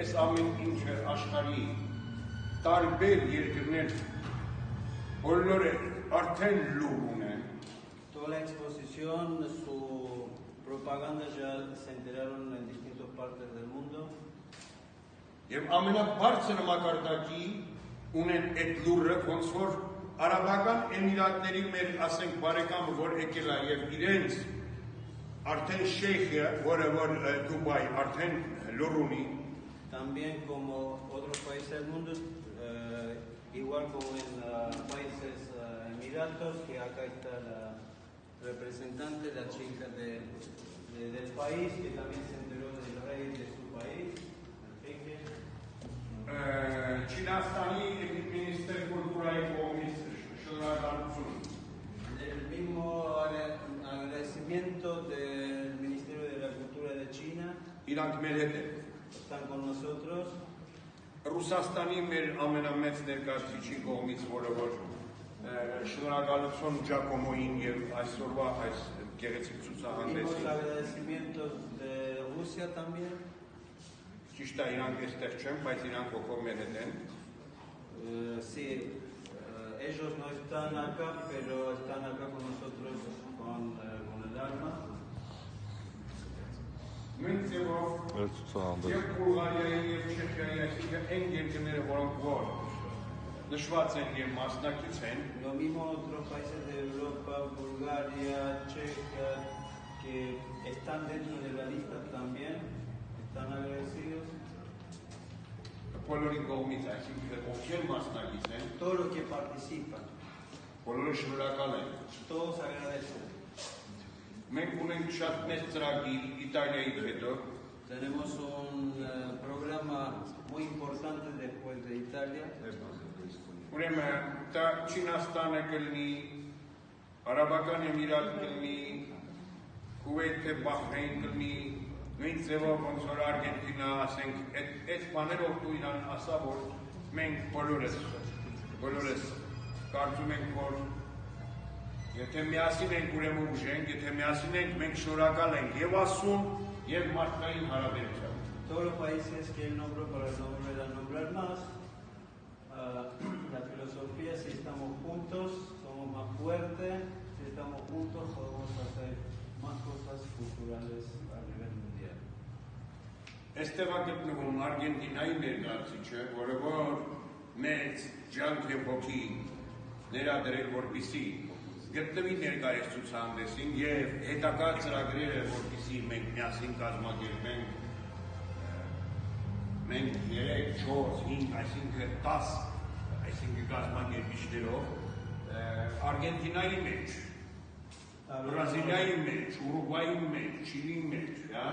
es ամեն ինչը աշխարհի տարբեր երկրներ բոլորը արդեն լուր ունեն։ Toda la exposición, su propaganda ya se enteraron en distintas partes del mundo. Եվ ամենաբարձր մակարդակի ունեն այդ լուրը, ոնց որ Արաբական Էմիրատների մեր ասենք բարեկամը, որ եկել է եւ իրենց արդեն շեյխը, որը որ Դուբայ արդեն լուր ունի։ También como otros países del mundo, igual como en países Emiratos, que acá está la representante, la chica del país, que también se enteró del rey de su país, el jeque. Չինաստանի Minister Cultural կողմից շնորհակալություն։ El mismo agradecimiento del Ministerio de la Cultura de China. Իրանք մեր հետ են։ Están con nosotros. Ռուսաստանի մեր ամենամեծ ներկայացուցիչի կողմից, որը որ շնորհակալություն Ջակոմոին եւ այսօրվա այս գեղեցիկ ցուցահանդեսին։ Mismos agradecimientos de Rusia también. Ճիշտ է, իրանք այստեղ չեն, բայց իրանք ողքով մեր հետ են։ Sí, ellos no están acá, pero están acá con nosotros con el alma. Մենք ձևով Evet, ցուցահանդես։ եւ Բուլղարիայի եւ Չեխիայի այսինքն այն երկրները, որոնք որ նշված են եւ մասնակից են, Lo mismo otros países de Europa, Bulgaria, Chequia, que están dentro de la lista también, están agradecidos. բոլորի կողմից, այսինքն ովքեր մասնակից են, Todos los que participan, բոլորը շնորհակալ են։ todos agradecen. Մենք ունենք շատ մեծ ծրագիր Իտալիայից հետո, Tenemos un programa muy importante después de Italia. ուրեմն դա Չինաստանը կլինի, Արաբական Էմիրատ կլինի, Քուվեյթը, Բահրեյն կլինի, նույն ձևով ոնց որ Արգենտինա, ասենք, այդ բաներով դու իրան ասա, որ մենք բոլորս կարծում ենք, որ եթե միասին ենք ուրեմն ուժ ենք, եթե միասին ենք, մենք շնորհակալ ենք եւ Աստծուն եւ մարդկային հարաբերությամբ։ Todos los países que él nombró para nombrar más, la filosofía, si estamos juntos, somos más fuertes, si estamos juntos podemos hacer más cosas culturales a nivel mundial. Այստեղ է գտնվում Արգենտինայի ներկայացուցիչը, որը որ մեծ ջանք եւ հոգի ներադրել որպիսի գտնվի ներկայիս ցուցահանդեսին եւ հետագա ծրագրերը, որպիսի մենք միասին կազմակերպենք, մենք 3, 4, 5, այսինքն 10, այսինքն կազմակերպիչներով Արգենտինայի մեջ, Բրազիլիայի մեջ, Ուրուգվայի մեջ, Չիլիի մեջ, հա